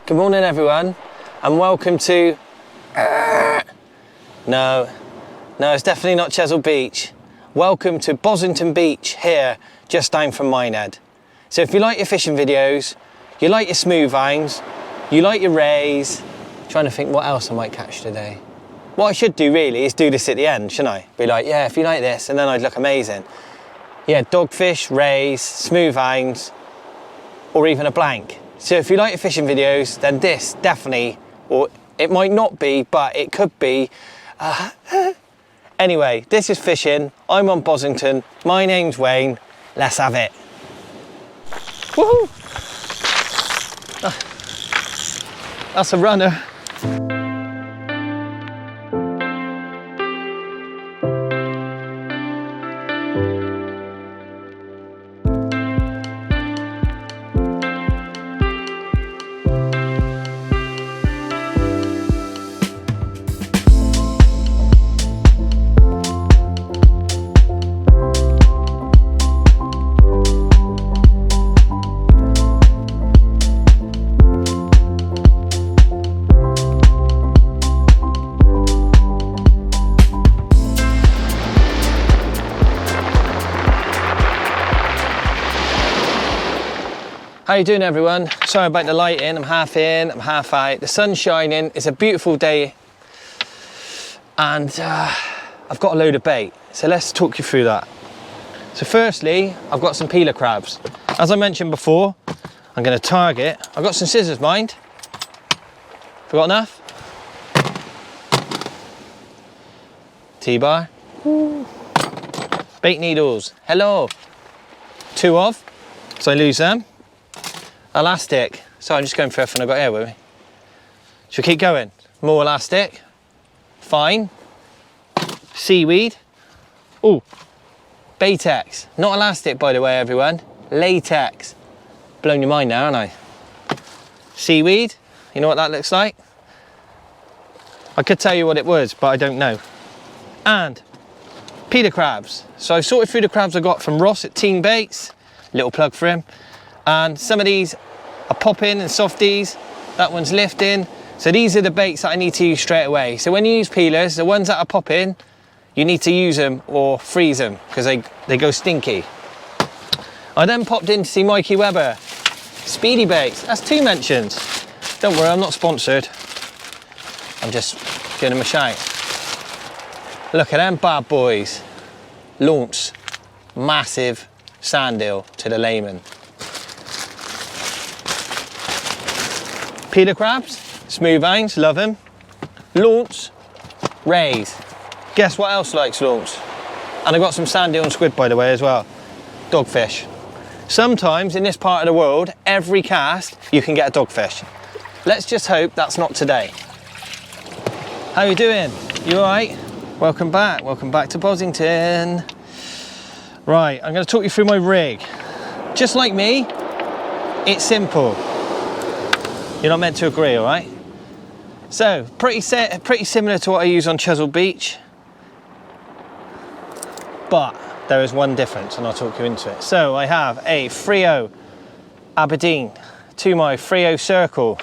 Good morning everyone, and welcome to... No, it's definitely not Chesil Beach. Welcome to Bosington Beach here, just down from Minehead. So if you like your fishing videos, you like your smooth hounds, you like your rays, trying to think what else I might catch today. What I should do really is do this at the end, shouldn't I? Be like, yeah, if you like this, and then I'd look amazing. Yeah, dogfish, rays, smooth hounds, or even a blank. So if you like your fishing videos, then this definitely, or it might not be, but it could be. Anyway, this is fishing. I'm on Bosington. My name's Wayne. Let's have it. Woohoo! That's a runner. How you doing everyone? Sorry about the lighting, I'm half in, I'm half out. The sun's shining, it's a beautiful day and I've got a load of bait. So let's talk you through that. So firstly, I've got some peeler crabs. As I mentioned before, I'm gonna target, I've got some scissors, mind. Forgot enough? T-bar. Bait needles, hello. 2 of, so I lose them. Elastic. So I'm just going for everything I've got here with me. Should we keep going? More elastic. Fine. Seaweed. Oh, Baitex. Not elastic, by the way, everyone. Latex. Blown your mind now, haven't I? Seaweed. You know what that looks like? I could tell you what it was, but I don't know. And peeler crabs. So I sorted through the crabs I got from Ross at Team Baits. Little plug for him. And some of these are popping and softies, that one's lifting. So these are the baits that I need to use straight away. So when you use peelers, the ones that are popping, you need to use them or freeze them because they go stinky. I then popped in to see Mikey Webber. Speedy Baits, that's 2 mentions. Don't worry, I'm not sponsored. I'm just giving them a shout. Look at them bad boys. Launch, massive sand eel to the layman. Peeler crabs, smooth hounds, love them. Launch, rays. Guess what else likes launch? And I got some sand eel and squid, by the way, as well. Dogfish. Sometimes in this part of the world, every cast, you can get a dogfish. Let's just hope that's not today. How you doing? You all right? Welcome back to Bosington. Right, I'm gonna talk you through my rig. Just like me, it's simple. You're not meant to agree, all right? So, pretty similar to what I use on Chesil Beach, but there is one difference, and I'll talk you into it. So, I have a Frio Aberdeen to my Frio Circle,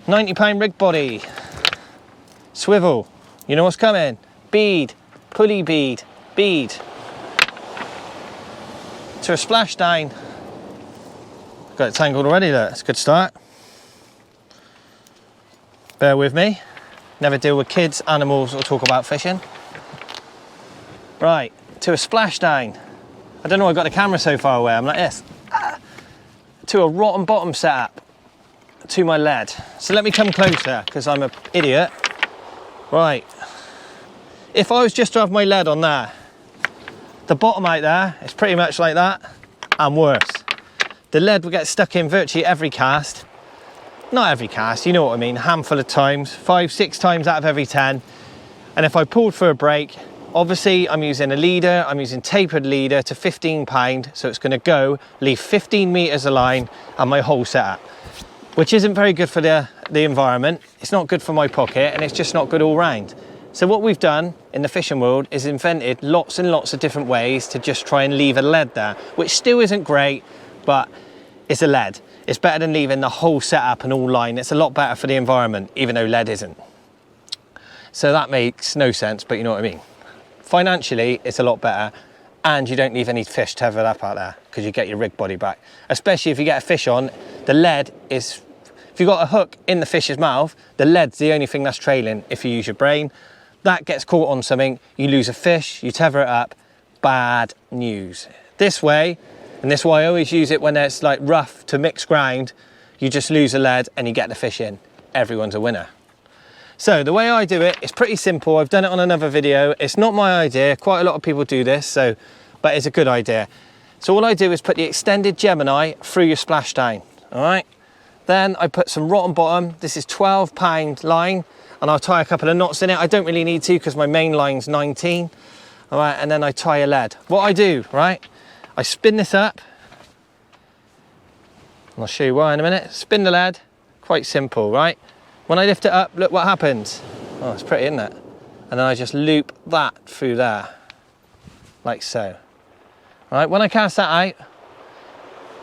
90-pound rig body, swivel. You know what's coming? Bead, pulley bead, bead. To a splashdown. Got it tangled already, look, it's a good start. Bear with me. Never deal with kids, animals, or talk about fishing. Right, to a splashdown. I don't know why I got the camera so far away, I'm like this. To a rotten bottom setup. To my lead. So let me come closer, because I'm an idiot. Right. If I was just to have my lead on there, the bottom out there is pretty much like that, and worse. The lead will get stuck in virtually every cast. Not every cast, you know what I mean, a handful of times, 5-6 times out of every 10. And if I pulled for a break, obviously I'm using a leader, I'm using tapered leader to 15 pound, so it's gonna go, leave 15 meters of line and my whole setup, which isn't very good for the environment. It's not good for my pocket, and it's just not good all round. So what we've done in the fishing world is invented lots and lots of different ways to just try and leave a lead there, which still isn't great, but it's a lead. it's better than leaving the whole setup and all line. It's a lot better for the environment, even though lead isn't. So that makes no sense, but you know what I mean. Financially, it's a lot better, and you don't leave any fish tethered up out there because you get your rig body back. Especially if you get a fish on, the lead is, if you've got a hook in the fish's mouth, the lead's the only thing that's trailing if you use your brain. That gets caught on something, you lose a fish, you tether it up, bad news. This way, and this is why I always use it when it's like rough to mixed ground, you just lose the lead and you get the fish in. Everyone's a winner. So the way I do it is pretty simple. I've done it on another video. It's not my idea. Quite a lot of people do this, but it's a good idea. So all I do is put the extended Gemini through your splashdown, all right? Then I put some rotten bottom. This is 12-pound line, and I'll tie a couple of knots in it. I don't really need to because my main line's 19, all right? And then I tie a lead. What I do, right? I spin this up, and I'll show you why in a minute. Spin the lead, quite simple, right? When I lift it up, look what happens. Oh, it's pretty, isn't it? And then I just loop that through there, like so. All right, when I cast that out,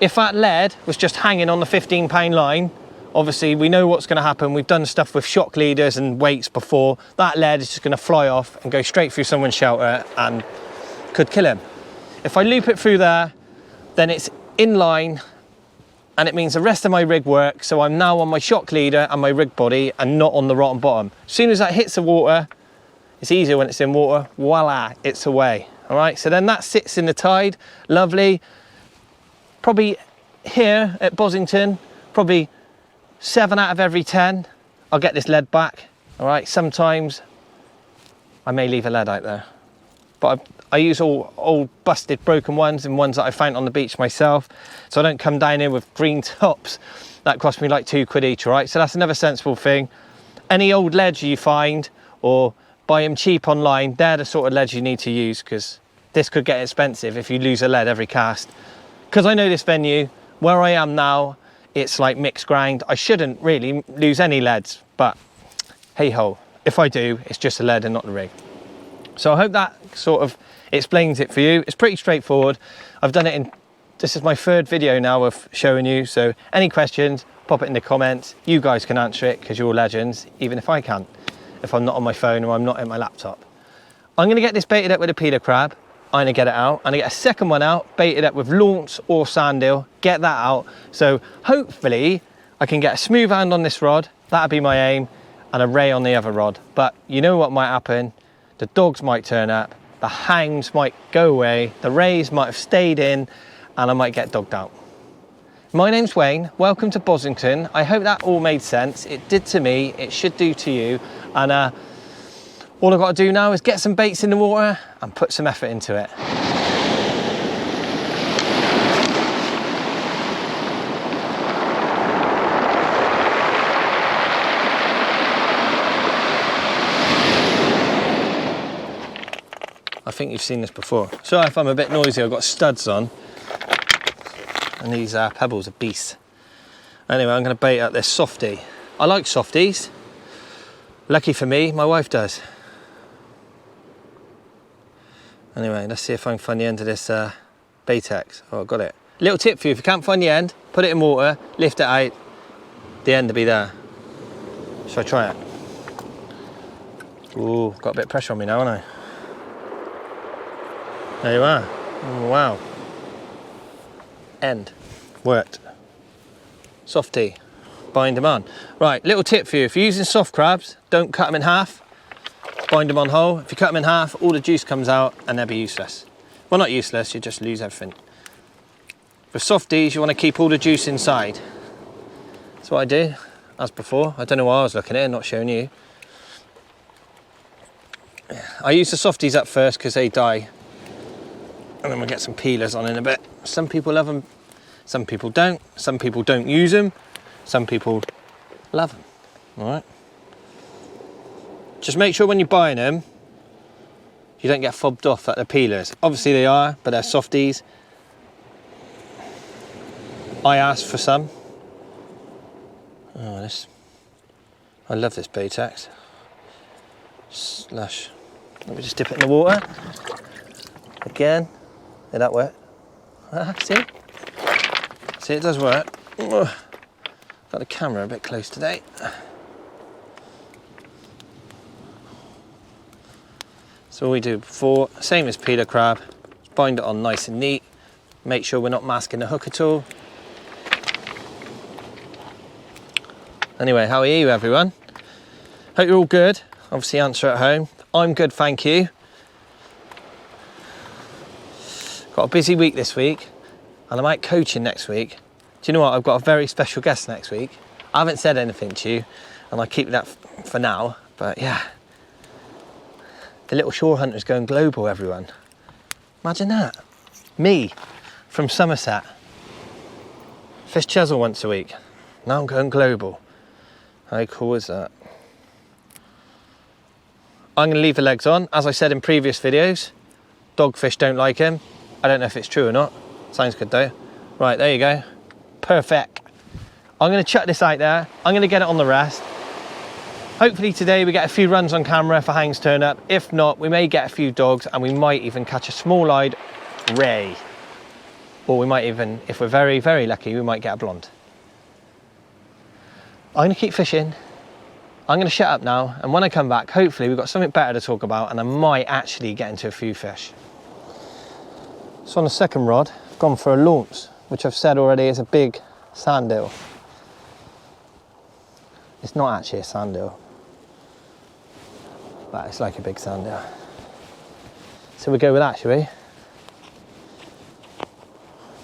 if that lead was just hanging on the 15-pound line, obviously we know what's gonna happen. We've done stuff with shock leaders and weights before. That lead is just gonna fly off and go straight through someone's shelter and could kill him. If I loop it through there, then it's in line, and it means the rest of my rig works, so I'm now on my shock leader and my rig body and not on the rotten bottom. As soon as that hits the water, it's easier when it's in water, voila, it's away. All right, so then that sits in the tide, lovely. Probably here at Bosington, probably 7 out of every 10, I'll get this lead back. All right, sometimes I may leave a lead out there, but I use all old busted broken ones and ones that I found on the beach myself, so I don't come down here with green tops. That cost me like £2 each, all right? So that's another sensible thing. Any old leads you find or buy them cheap online, they're the sort of leads you need to use, because this could get expensive if you lose a lead every cast. Because I know this venue, where I am now, it's like mixed ground. I shouldn't really lose any leads, but hey ho, if I do, it's just a lead and not the rig. So I hope that sort of explains it for you. It's pretty straightforward. I've done it in, this is my 3rd video now of showing you, so any questions, pop it in the comments. You guys can answer it because you're legends, even if I can't, if I'm not on my phone or I'm not at my laptop. I'm gonna get this baited up with a peeler crab. I'm gonna get it out. I'm gonna get a second one out, baited up with launce or sand eel, get that out. So hopefully I can get a smooth hand on this rod, that'd be my aim, and a ray on the other rod. But you know what might happen? The dogs might turn up, the hounds might go away, the rays might have stayed in, and I might get dogged out. My name's Wayne, welcome to Bosington. I hope that all made sense. It did to me, it should do to you. And all I've got to do now is get some baits in the water and put some effort into it. I think you've seen this before. So if I'm a bit noisy, I've got studs on, and these pebbles are beasts. Anyway, I'm going to bait up this softie. I like softies. Lucky for me, my wife does. Anyway, let's see if I can find the end of this Baytex. Oh, I've got it. Little tip for you, if you can't find the end, put it in water, lift it out, the end will be there. Shall I try it? Ooh, got a bit of pressure on me now, haven't I? There you are. Oh, wow. End. Worked. Softie. Bind them on. Right, little tip for you. If you're using soft crabs, don't cut them in half. Bind them on whole. If you cut them in half, all the juice comes out and they'll be useless. Well, not useless, you just lose everything. With softies, you want to keep all the juice inside. That's what I do, as before. I don't know why I was looking at it and not showing you. I use the softies up first because they die. And then we'll get some peelers on in a bit. Some people love them, some people don't. Some people don't use them, some people love them, all right? Just make sure when you're buying them, you don't get fobbed off at the peelers. Obviously they are, but they're softies. I asked for some. Oh, I love this Baytex. Slash. Let me just dip it in the water. Again. Did that work? See? See, it does work. Got the camera a bit close today. So all we do before, same as peeler crab, bind it on nice and neat, make sure we're not masking the hook at all. Anyway, how are you everyone? Hope you're all good. Obviously answer at home. I'm good, thank you. Got a busy week this week and I'm out coaching next week. Do you know what? I've got a very special guest next week. I haven't said anything to you and I keep that for now, but yeah. The little Shorehunter's going global, everyone. Imagine that. Me, from Somerset. Fish Chesel once a week. Now I'm going global. How cool is that? I'm going to leave the legs on. As I said in previous videos, dogfish don't like him. I don't know if it's true or not. Sounds good though. Right, there you go. Perfect. I'm going to chuck this out there. I'm going to get it on the rest. Hopefully today we get a few runs on camera if a hounds turn up. If not, we may get a few dogs and we might even catch a small-eyed ray. Or we might even, if we're very, very lucky, we might get a blonde. I'm going to keep fishing. I'm going to shut up now. And when I come back, hopefully we've got something better to talk about and I might actually get into a few fish. So on the second rod, I've gone for a launch, which I've said already is a big sand eel. It's not actually a sand eel. But it's like a big sand eel. So we go with that, shall we?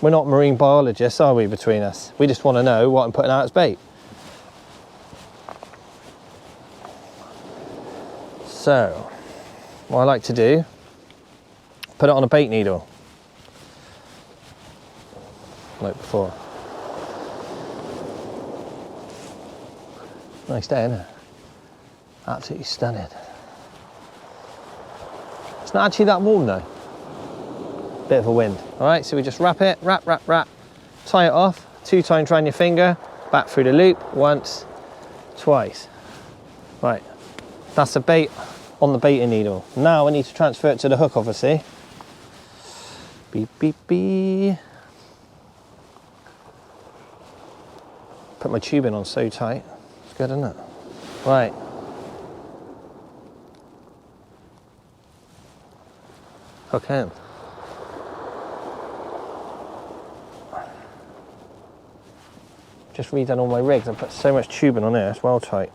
We're not marine biologists, are we, between us? We just want to know what I'm putting out as bait. So, what I like to do, put it on a bait needle. Like before. Nice day, isn't it? Absolutely stunning. It's not actually that warm though. Bit of a wind. All right, so we just wrap it, wrap, tie it off, 2 times around your finger, back through the loop, once, twice. Right, that's the bait on the baiting needle. Now I need to transfer it to the hook, obviously. Beep, beep, beep. Put my tubing on so tight. It's good, isn't it? Right. Hook in. Just redone all my rigs. I put so much tubing on there, it's well tight.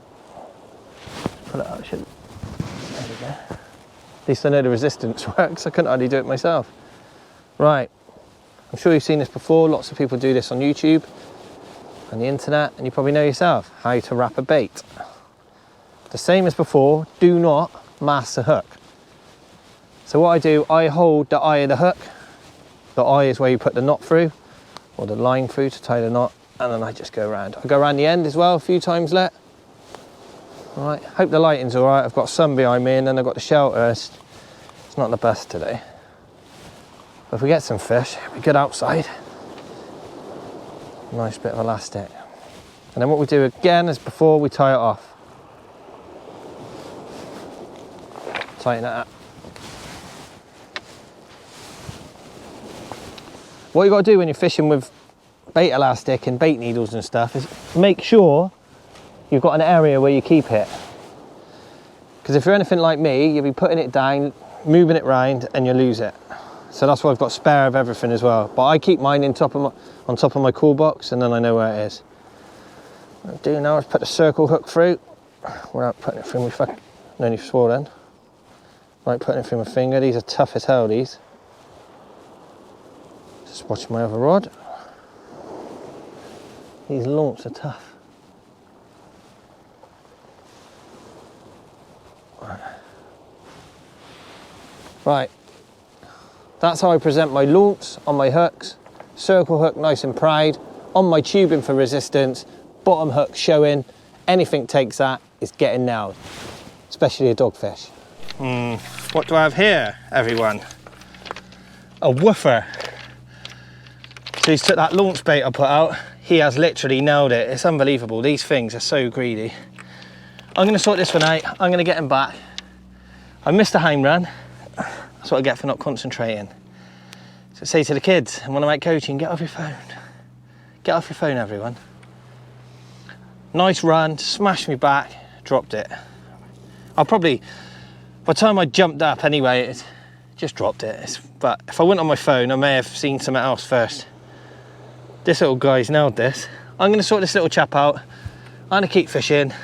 Pull it out, should. There we go. At least I know the resistance works. I couldn't hardly do it myself. Right. I'm sure you've seen this before. Lots of people do this on YouTube and the internet, and you probably know yourself how to wrap a bait. The same as before, do not mask the hook. So what I do, I hold the eye of the hook. The eye is where you put the knot through, or the line through to tie the knot, and then I just go around. I go around the end as well a few times let. All right, hope the lighting's all right. I've got sun behind me and then I've got the shelter. It's not the best today. But if we get some fish, it'll be good outside. Nice bit of elastic. And then what we do again as before, we tie it off. Tighten it up. What you got to do when you're fishing with bait elastic and bait needles and stuff is make sure you've got an area where you keep it. Because if you're anything like me, you'll be putting it down, moving it round, and you lose it. So that's why I've got spare of everything as well. But I keep mine on top of my cool box, and then I know where it is. What I do now is put the circle hook through without putting it through my fucking, no need for swallowing. Like putting it through my finger. These are tough as hell, these. Just watching my other rod. These launches are tough. Right. That's how I present my launch on my hooks. Circle hook nice and proud. On my tubing for resistance. Bottom hook showing. Anything takes that, it's getting nailed. Especially a dogfish. What do I have here, everyone? A woofer. So he's took that launch bait I put out. He has literally nailed it. It's unbelievable. These things are so greedy. I'm going to sort this one out. I'm going to get him back. I missed a hound run. That's what I get for not concentrating. So I say to the kids, and when I'm out coaching, get off your phone. Get off your phone, everyone. Nice run, smashed me back, dropped it. I'll probably, by the time I jumped up anyway, it just dropped it. But if I went on my phone, I may have seen something else first. This little guy's nailed this. I'm gonna sort this little chap out. I'm gonna keep fishing.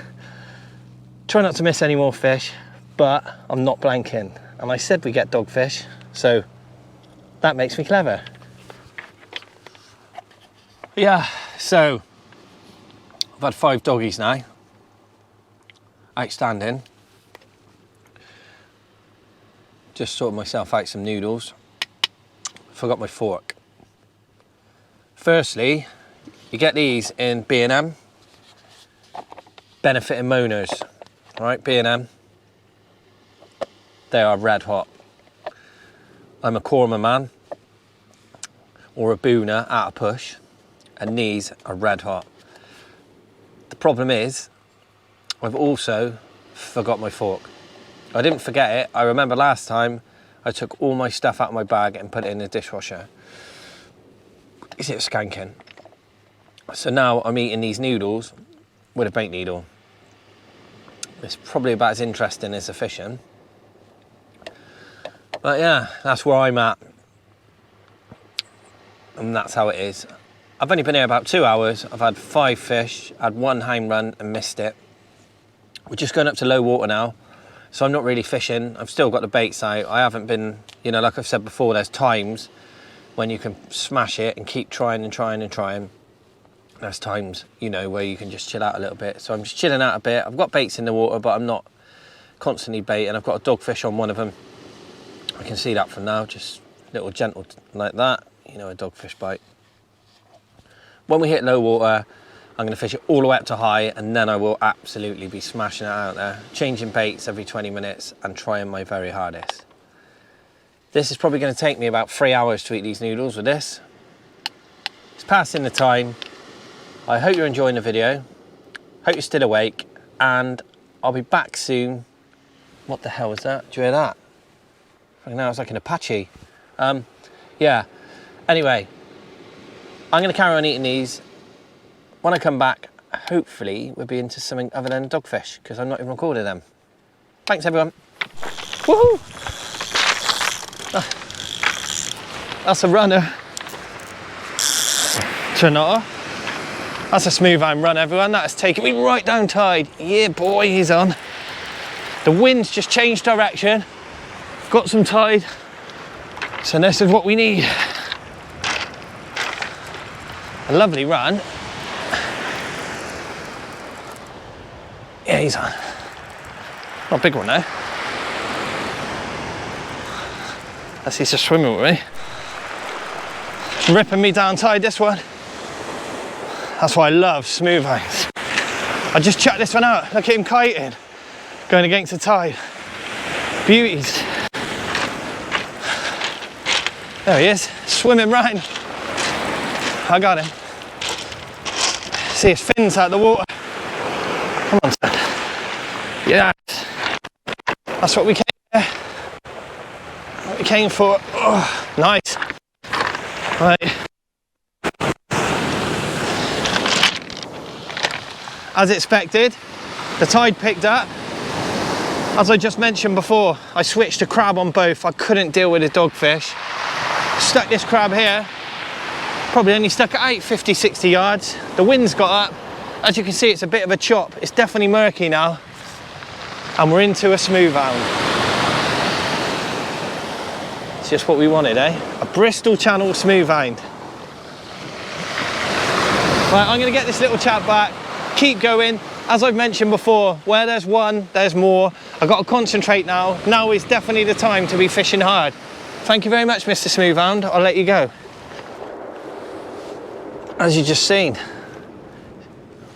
Try not to miss any more fish, but I'm not blanking. And I said we get dogfish, so that makes me clever. Yeah, so I've had 5 doggies now. Outstanding. Just sorted myself out some noodles. Forgot my fork. Firstly, you get these in B&M. Benefiting Moaners. Alright, B&M. They are red hot. I'm a korma man. Or a booner at a push. And these are red hot. The problem is, I've also forgot my fork. I didn't forget it. I remember last time I took all my stuff out of my bag and put it in the dishwasher. Is it skanking? So now I'm eating these noodles with a bait needle. It's probably about as interesting as the fishing. But yeah, that's where I'm at. And that's how it is. I've only been here about 2 hours. I've had 5 fish, had 1 hound run and missed it. We're just going up to low water now, so I'm not really fishing. I've still got the baits out. I haven't been, you know, like I've said before, there's times when you can smash it and keep trying and trying and trying. There's times, you know, where you can just chill out a little bit. So I'm just chilling out a bit. I've got baits in the water, but I'm not constantly baiting. I've got a dogfish on one of them. I can see that from now, just a little gentle like that, you know, a dogfish bite. When we hit low water, I'm going to fish it all the way up to high, and then I will absolutely be smashing it out there, changing baits every 20 minutes and trying my very hardest. This is probably going to take me about 3 hours to eat these noodles with this. It's passing the time. I hope you're enjoying the video. Hope you're still awake, and I'll be back soon. What the hell was that? Do you hear that? I know, it's like an Apache. Yeah, anyway. I'm going to carry on eating these. When I come back, hopefully we'll be into something other than dogfish, because I'm not even recording them. Thanks, everyone. Woohoo! That's a runner. Trinata. That's a smooth arm run, everyone. That has taken me right down tide. Yeah, boy, he's on. The wind's just changed direction. Got some tide. So this is what we need. A lovely run. Yeah, he's on. Not a big one now. That's he's just swimming with me. It's ripping me down tide, this one. That's why I love smooth irons. I just chucked this one out. Look at him kiting. Going against the tide. Beauties. There he is, swimming round. I got him. See his fins out the water. Come on, son. Yeah. That's what we came for. What we came for. Oh, nice. Right. As expected, the tide picked up. As I just mentioned before, I switched to crab on both. I couldn't deal with the dogfish. Stuck this crab here. Probably only stuck it out 50, 60 yards. The wind's got up. As you can see, it's a bit of a chop. It's definitely murky now. And we're into a smooth hound. It's just what we wanted, eh? A Bristol Channel smooth hound. Right, I'm gonna get this little chap back, keep going. As I've mentioned before, where there's one, there's more. I've got to concentrate now. Now is definitely the time to be fishing hard. Thank you very much, Mr. Smooth Hound. I'll let you go. As you just seen,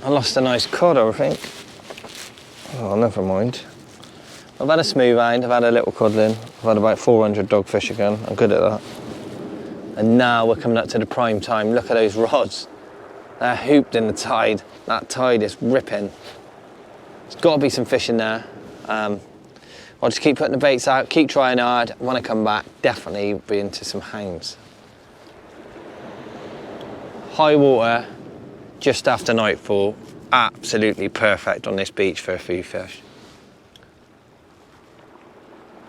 I lost a nice cod, I think. Oh, never mind. I've had a smooth hound, I've had a little codling, I've had about 400 dogfish again. I'm good at that. And now we're coming up to the prime time. Look at those rods. They're hooped in the tide. That tide is ripping. There's got to be some fish in there. I'll just keep putting the baits out, keep trying hard. When I come back, definitely be into some hounds. High water, just after nightfall. Absolutely perfect on this beach for a few fish.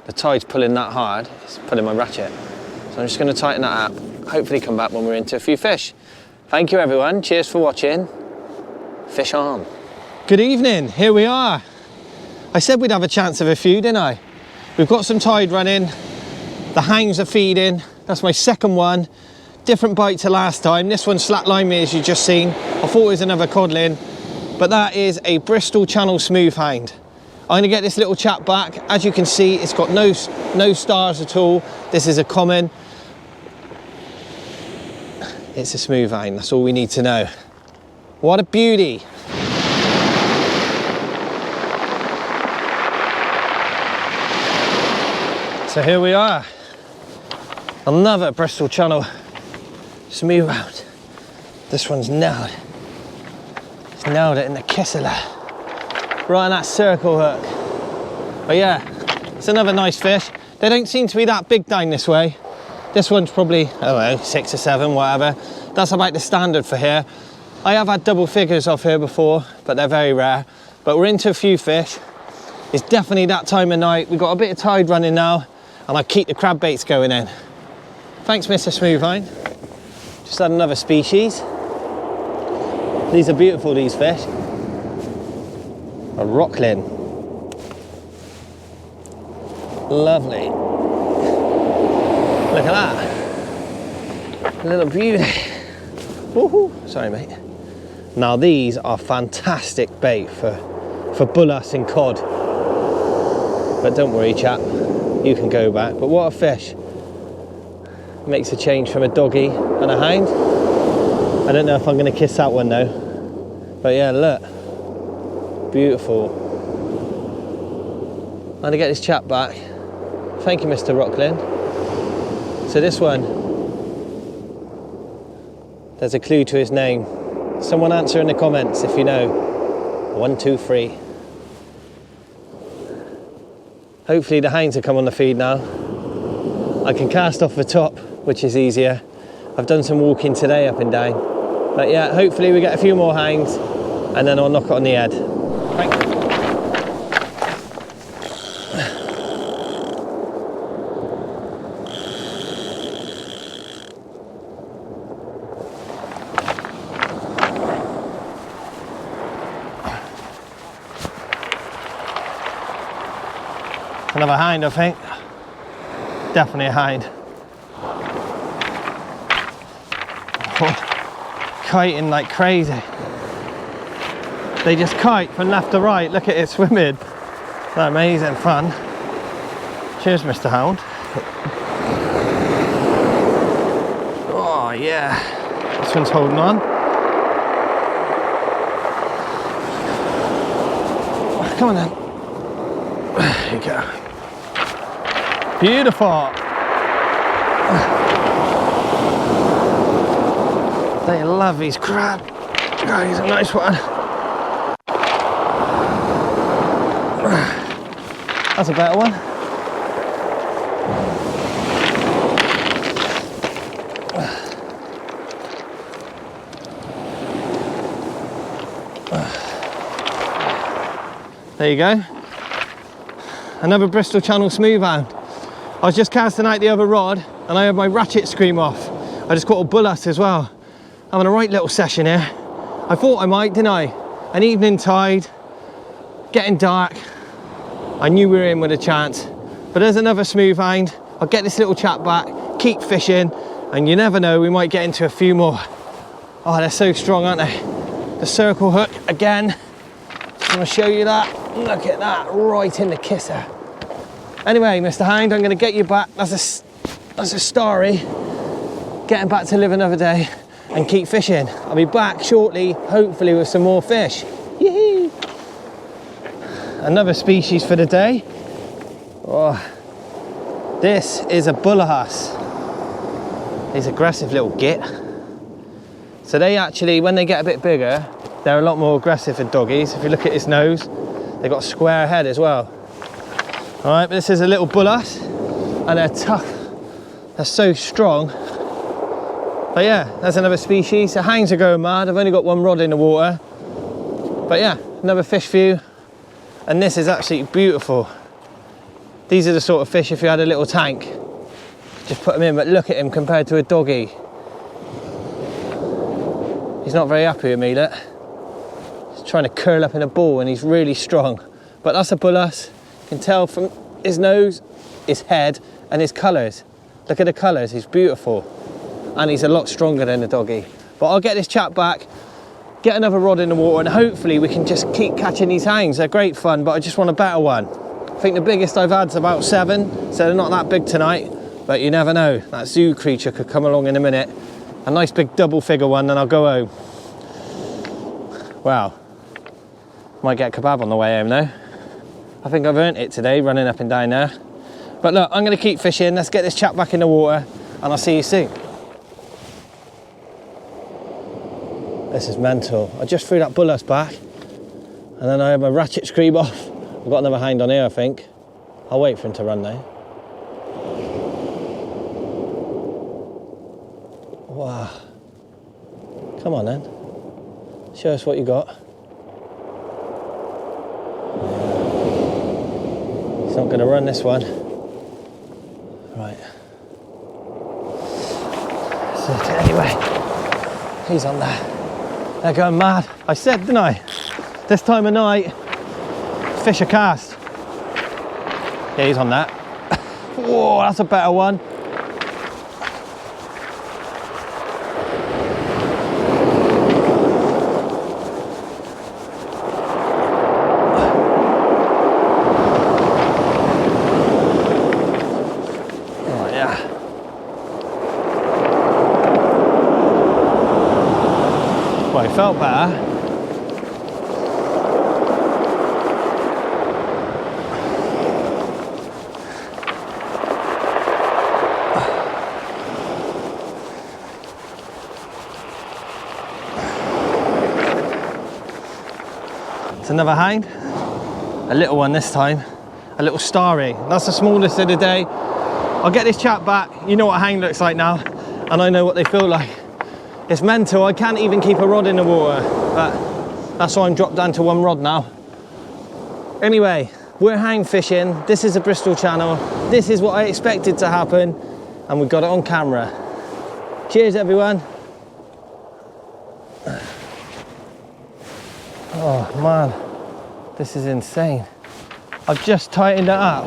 The tide's pulling that hard, it's pulling my ratchet. So I'm just going to tighten that up, hopefully come back when we're into a few fish. Thank you everyone, cheers for watching. Fish on. Good evening, here we are. I said we'd have a chance of a few, didn't I? We've got some tide running, the hounds are feeding, that's my second one. Different bite to last time, this one slacklined me as you've just seen. I thought it was another codling, but that is a Bristol Channel smooth hound. I'm gonna get this little chap back. As you can see, it's got no stars at all. This is a common. It's a smooth hound, that's all we need to know. What a beauty. So here we are. Another Bristol Channel smooth hound. This one's nailed. It's nailed it in the kisser there. Right on that circle hook. But yeah, it's another nice fish. They don't seem to be that big down this way. This one's probably, I don't know, 6 or 7, whatever. That's about the standard for here. I have had double figures off here before, but they're very rare. But we're into a few fish. It's definitely that time of night. We've got a bit of tide running now, and I keep the crab baits going in. Thanks, Mr. Smooth Hound. Just had another species. These are beautiful, these fish. A rocklin. Lovely. Look at that. A little beauty. Woohoo. Sorry, mate. Now these are fantastic bait for bullass and cod. But don't worry, chap. You can go back. But what a fish. Makes a change from a doggy and a hound. I don't know if I'm going to kiss that one though. But yeah, look. Beautiful. I'm going to get this chap back. Thank you, Mr. Rocklin. So this one, there's a clue to his name. Someone answer in the comments if you know. 1, 2, 3. Hopefully the hounds will come on the feed now. I can cast off the top, which is easier. I've done some walking today up and down. But yeah, hopefully we get a few more hounds and then I'll knock it on the head. Thank you. Another hound, I think. Definitely a hound. Oh, kiting like crazy. They just kite from left to right. Look at it swimming. That's amazing fun. Cheers, Mr. Hound. Oh yeah. This one's holding on. Come on then. There you go. Beautiful. They love these crab. Oh, he's a nice one. That's a better one. There you go. Another Bristol Channel smooth hound. I was just casting out the other rod and I heard my ratchet scream off. I just caught a bullass as well. Having a right little session here. I thought I might, didn't I? An evening tide, getting dark. I knew we were in with a chance. But there's another smooth hound. I'll get this little chap back, keep fishing, and you never know, we might get into a few more. Oh, they're so strong, aren't they? The circle hook again. Just want to show you that. Look at that, right in the kisser. Anyway, Mr. Hound, I'm going to get you back. That's a story. Getting back to live another day and keep fishing. I'll be back shortly, hopefully with some more fish. Yee-hee. Another species for the day. Oh, this is a bullahass. He's aggressive little git. So they actually, when they get a bit bigger, they're a lot more aggressive than doggies. If you look at his nose, they've got a square head as well. All right, but this is a little bullass, and they're tough. They're so strong. But yeah, that's another species. The hounds are going mad. I've only got one rod in the water. But yeah, another fish view. And this is absolutely beautiful. These are the sort of fish, if you had a little tank, just put them in, but look at him compared to a doggy. He's not very happy with me, look. He's trying to curl up in a ball and he's really strong. But that's a bullace. You can tell from his nose, his head and his colours. Look at the colours, he's beautiful. And he's a lot stronger than the doggy. But I'll get this chap back, get another rod in the water, and hopefully we can just keep catching these hounds. They're great fun, but I just want a better one. I think the biggest I've had is about 7, so they're not that big tonight, but you never know. That zoo creature could come along in a minute. A nice big double figure one, then I'll go home. Wow. Might get a kebab on the way home though. I think I've earned it today, running up and down there. But look, I'm gonna keep fishing. Let's get this chap back in the water, and I'll see you soon. This is mental. I just threw that bullace back, and then I have my ratchet scream off. I've got another hound on here, I think. I'll wait for him to run now. Wow. Come on then. Show us what you got. He's not going to run this one. Right. So anyway, he's on there. They're going mad. I said, didn't I? This time of night, fish are cast. Yeah, he's on that. Whoa, that's a better one. Oh, yeah. Well, it felt better. It's another hound, a little one this time, a little starry. That's the smallest of the day. I'll get this chap back. You know what a hound looks like now, and I know what they feel like. It's mental. I can't even keep a rod in the water, but that's why I'm dropped down to one rod now. Anyway, we're hound fishing. This is the Bristol Channel. This is what I expected to happen, and we got it on camera. Cheers, everyone. Oh man, this is insane. I've just tightened it up.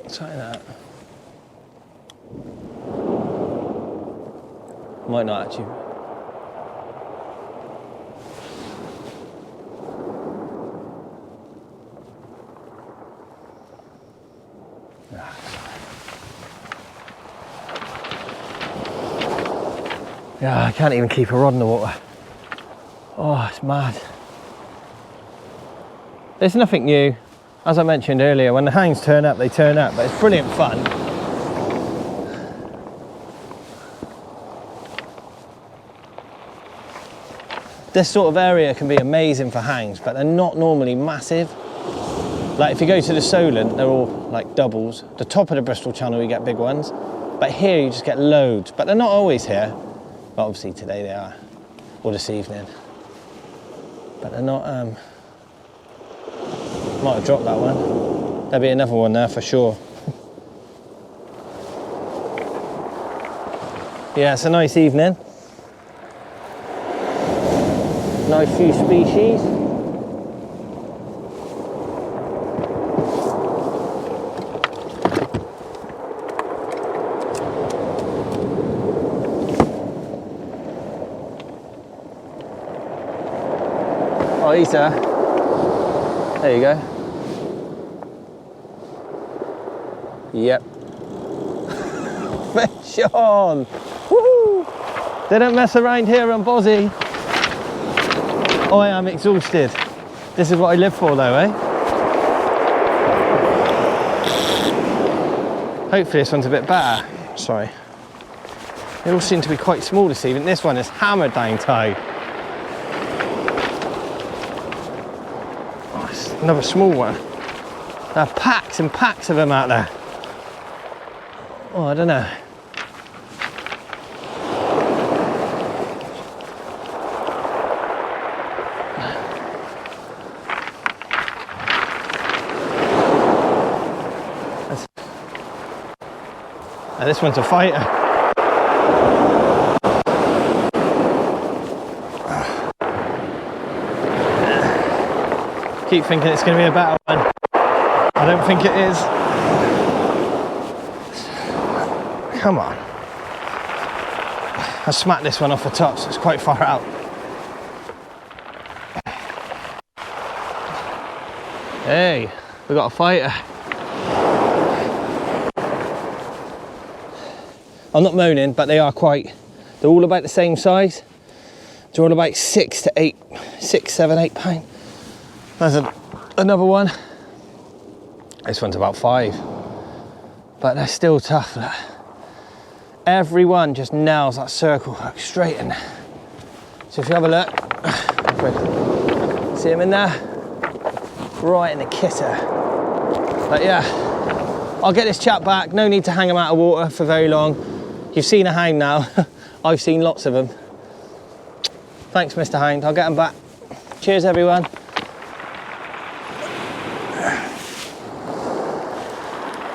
Tighten it up. Might not actually. Yeah, I can't even keep a rod in the water. Oh, it's mad. There's nothing new. As I mentioned earlier, when the hounds turn up, they turn up, but it's brilliant fun. This sort of area can be amazing for hounds, but they're not normally massive. Like if you go to the Solent, they're all like doubles. The top of the Bristol Channel, you get big ones. But here you just get loads, but they're not always here. But obviously today they are, or this evening. But they're not, might have dropped that one. There'll be another one there for sure. Yeah, it's a nice evening. Nice few species. Oh, he's there. There you go. Yep. Fish on! Woohoo! They don't mess around here on Bozzy. Oh, I am exhausted. This is what I live for though, eh? Hopefully this one's a bit better. Sorry. They all seem to be quite small this evening. This one is hammered down tight. Oh, it's another small one. There are packs and packs of them out there. Oh, I don't know. Now this one's a fighter. Keep thinking it's going to be a better one. I don't think it is. Come on. I smacked this one off the top, so it's quite far out. Hey, we got a fighter. I'm not moaning, but they're all about the same size. They're all about 6 to 8, 6, 7, 8 pounds. There's another one. This one's about 5, but they're still tough. Every one just nails that circle like straight in. So if you have a look, see him in there, right in the kitter. But yeah, I'll get this chap back. No need to hang him out of water for very long. You've seen a hound now. I've seen lots of them. Thanks, Mr. Hound. I'll get him back. Cheers, everyone.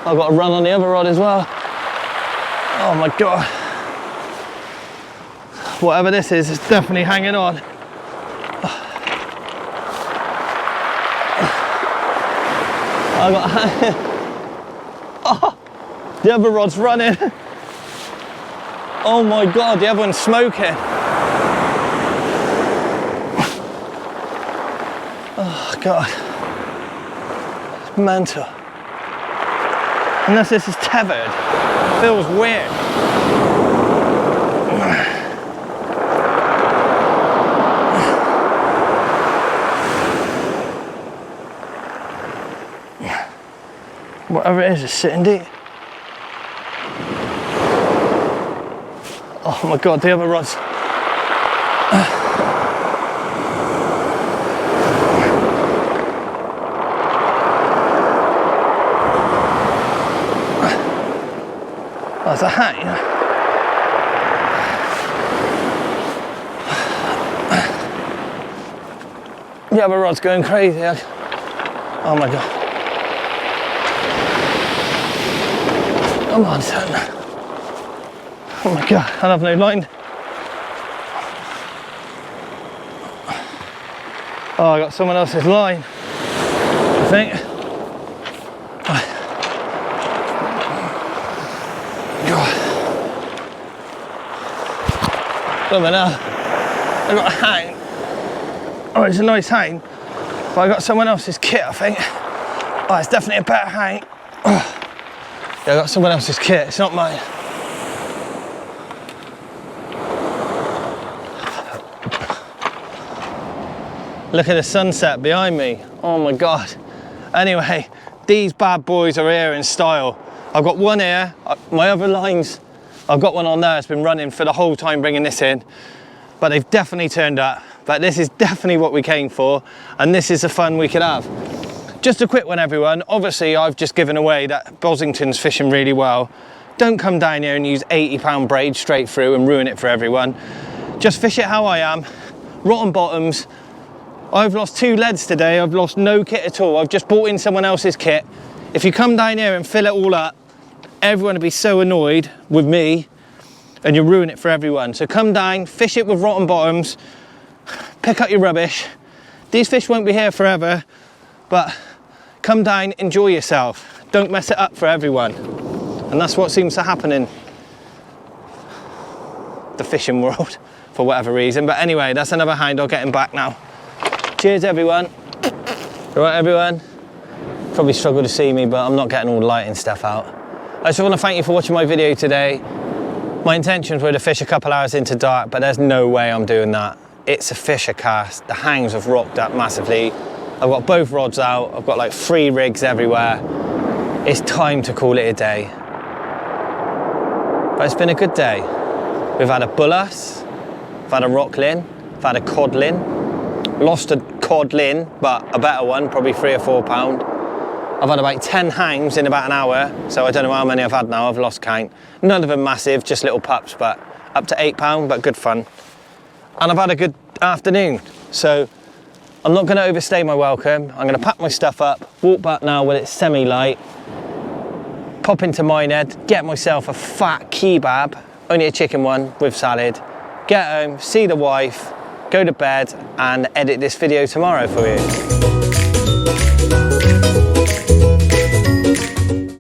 I've got to run on the other rod as well. Oh my God. Whatever this is, it's definitely hanging on. I got oh, the other rod's running. Oh my God, the other one's smoking. Oh God, it's mental. Unless this is tethered, it feels weird. Whatever it is sitting deep. Oh my God, the other rod's. That's a hang. The other rod's going crazy. Oh my God. Come on, son. Oh my God, I have no line. Oh, I got someone else's line, I think. Look at that. I got a hang. Oh, it's a nice hang, but I got someone else's kit, I think. Oh, it's definitely a better hang. Oh. Yeah, I got someone else's kit, it's not mine. Look at the sunset behind me. Oh my God. Anyway, these bad boys are here in style. I've got one here, my other lines, I've got one on there, it's been running for the whole time bringing this in, but they've definitely turned up. But this is definitely what we came for, and this is the fun we could have. Just a quick one, everyone. Obviously, I've just given away that Bosington's fishing really well. Don't come down here and use £80 braid straight through and ruin it for everyone. Just fish it how I am. Rotten bottoms. I've lost 2 leads today. I've lost no kit at all. I've just bought in someone else's kit. If you come down here and fill it all up, everyone will be so annoyed with me and you'll ruin it for everyone. So come down, fish it with rotten bottoms, pick up your rubbish. These fish won't be here forever, but come down, enjoy yourself. Don't mess it up for everyone. And that's what seems to happen in the fishing world for whatever reason. But anyway, that's another hound. I'll get him back now. Cheers, everyone. All right, everyone. Probably struggle to see me, but I'm not getting all the lighting stuff out. I just want to thank you for watching my video today. My intentions were to fish a couple hours into dark, but there's no way I'm doing that. It's a fisher cast. The hangs have rocked up massively. I've got both rods out. I've got like 3 rigs everywhere. It's time to call it a day. But it's been a good day. We've had a bullass, we've had a rocklin, we've had a codlin. Lost a codlin, but a better one, probably £3 or £4. I've had about 10 hounds in about an hour, so I don't know how many I've had now, I've lost count. None of them massive, just little pups, but up to £8, but good fun. And I've had a good afternoon, so I'm not going to overstay my welcome. I'm going to pack my stuff up, walk back now when it's semi-light, pop into Minehead, get myself a fat kebab, only a chicken one with salad, get home, see the wife, go to bed and edit this video tomorrow for you.